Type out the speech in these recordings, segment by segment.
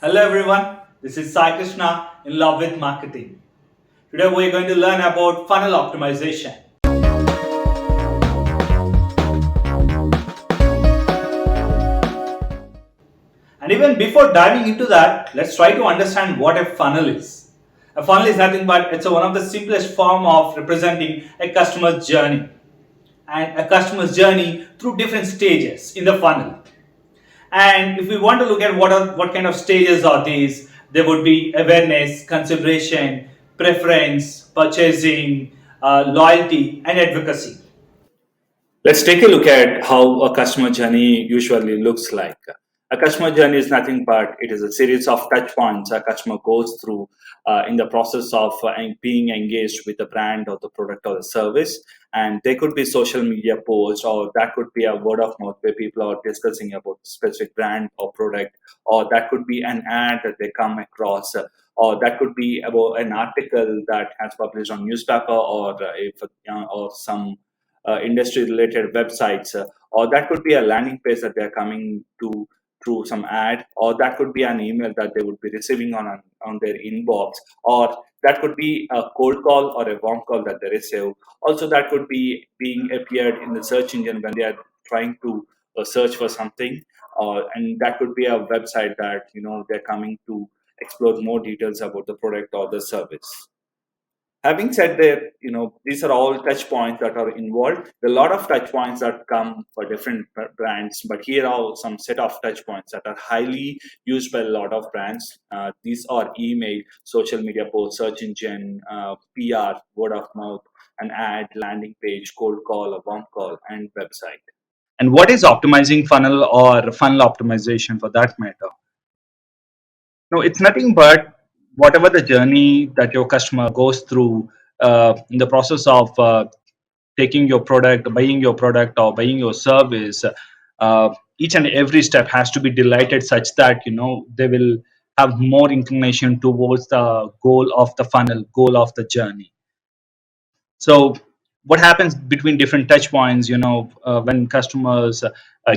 Hello everyone, this is Sai Krishna in Love with Marketing. Today we're going to learn about funnel optimization. And even before diving into that, let's try to understand what a funnel is. A funnel is nothing but it's one of the simplest form of representing a customer's journey and a customer's journey through different stages in the funnel. And if we want to look at what kind of stages are these, there would be awareness, consideration, preference, purchasing, loyalty, and advocacy. Let's take a look at how a customer journey usually looks like. A customer journey is nothing but it is a series of touch points a customer goes through in the process of being engaged with the brand or the product or the service. And they could be social media posts, or that could be a word of mouth where people are discussing about specific brand or product, or that could be an ad that they come across. Or that could be about an article that has published on newspaper, or if or some industry related websites, or that could be a landing page that they're coming to through some ad, or that could be an email that they would be receiving on their inbox, or that could be a cold call or a warm call that they receive. Also, that could be being appeared in the search engine when they are trying to search for something, and that could be a website that they're coming to explore more details about the product or the service. Having said that, these are all touch points that are involved. There are a lot of touch points that come for different brands, but here are some set of touch points that are highly used by a lot of brands. These are email, social media posts, search engine, PR, word of mouth, an ad, landing page, cold call, a warm call, and website. And what is optimizing funnel or funnel optimization for that matter? No, it's nothing but whatever the journey that your customer goes through in the process of taking your product, buying your product, or buying your service. Uh, each and every step has to be delighted such that they will have more inclination towards the goal of the funnel, goal of the journey. So what happens between different touch points, when customers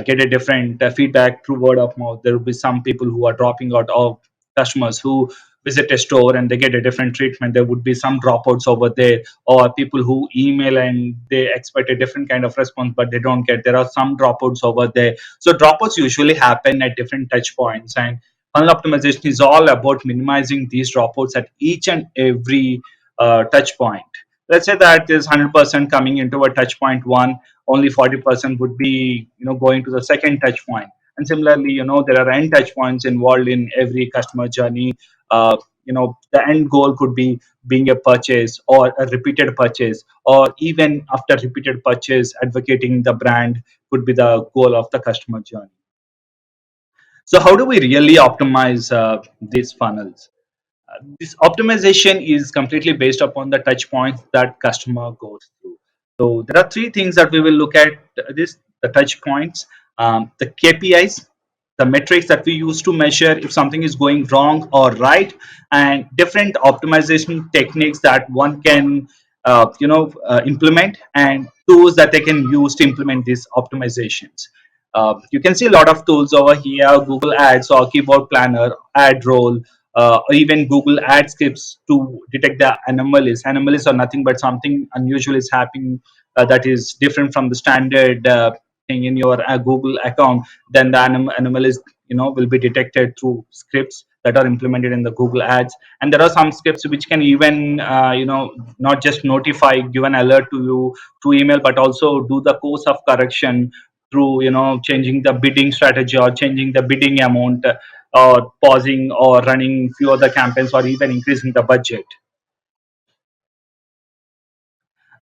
get a different feedback through word of mouth, there will be some people who are dropping out, of customers who visit a store and they get a different treatment. There would be some dropouts over there, or people who email and they expect a different kind of response but they don't get. There are some dropouts over there. So dropouts usually happen at different touch points, and funnel optimization is all about minimizing these dropouts at each and every touch point. Let's say that there's 100% coming into a touch point one, only 40% would be going to the second touch point. And similarly, there are n touch points involved in every customer journey. The end goal could be being a purchase or a repeated purchase, or even after repeated purchase, advocating the brand could be the goal of the customer journey. So how do we really optimize these funnels? This optimization is completely based upon the touch points that customer goes through. So there are three things that we will look at: this the touch points, the KPIs, the metrics that we use to measure if something is going wrong or right, and different optimization techniques that one can implement, and tools that they can use to implement these optimizations. You can see a lot of tools over here: Google Ads or Keyboard Planner, Ad Roll, or even Google Ad scripts to detect the anomalies. Anomalies are nothing but something unusual is happening that is different from the standard thing in your Google account. Then the anomalies will be detected through scripts that are implemented in the Google Ads. And there are some scripts which can even not just notify, give an alert to you through email, but also do the course of correction through changing the bidding strategy or changing the bidding amount, or pausing or running few other campaigns, or even increasing the budget.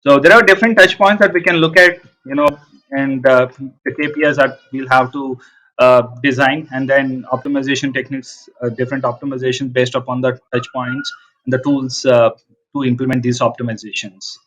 So there are different touch points that we can look at, and the KPIs that we'll have to design, and then optimization techniques, different optimizations based upon the touch points and the tools to implement these optimizations.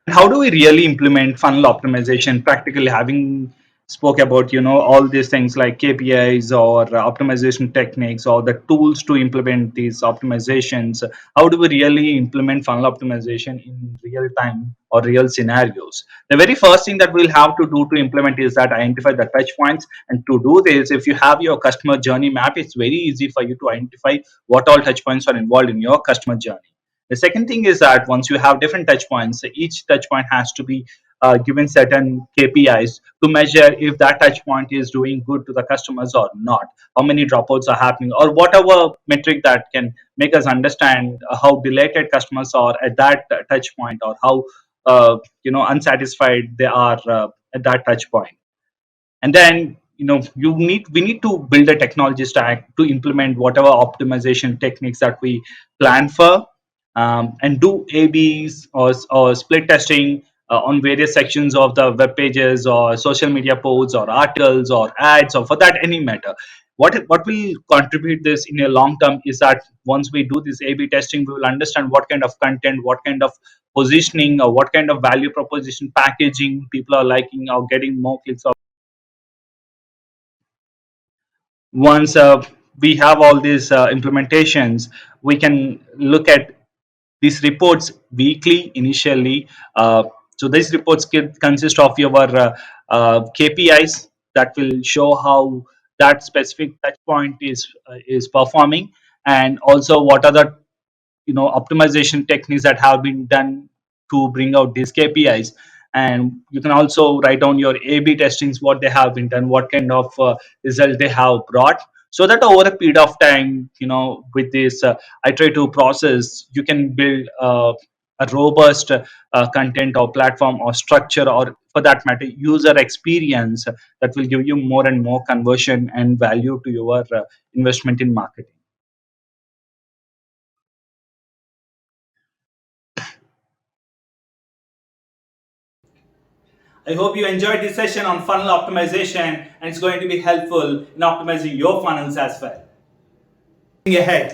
And how do we really implement funnel optimization practically, having spoke about all these things like KPIs or optimization techniques or the tools to implement these optimizations. How do we really implement funnel optimization in real time or real scenarios? The very first thing that we'll have to do to implement is that identify the touch points. And to do this, if you have your customer journey map, it's very easy for you to identify what all touch points are involved in your customer journey. The second thing is that once you have different touch points, each touch point has to be given certain KPIs to measure if that touch point is doing good to the customers or not, how many dropouts are happening, or whatever metric that can make us understand how delighted customers are at that touch point, or how unsatisfied they are at that touch point. And then we need to build a technology stack to implement whatever optimization techniques that we plan for, and do abs or split testing on various sections of the web pages or social media posts or articles or ads, or for that any matter. What will contribute this in a long term is that once we do this ab testing, we will understand what kind of content, what kind of positioning, or what kind of value proposition packaging people are liking or getting more clicks. Once we have all these implementations, we can look at these reports weekly initially. So these reports consist of your KPIs that will show how that specific touch point is performing, and also what are the optimization techniques that have been done to bring out these KPIs. And you can also write down your A/B testings, what they have been done, what kind of result they have brought, so that over a period of time, with this iterative process, you can build a robust content or platform or structure, or for that matter user experience, that will give you more and more conversion and value to your investment in marketing. I hope you enjoyed this session on funnel optimization, and it's going to be helpful in optimizing your funnels as well. Ahead.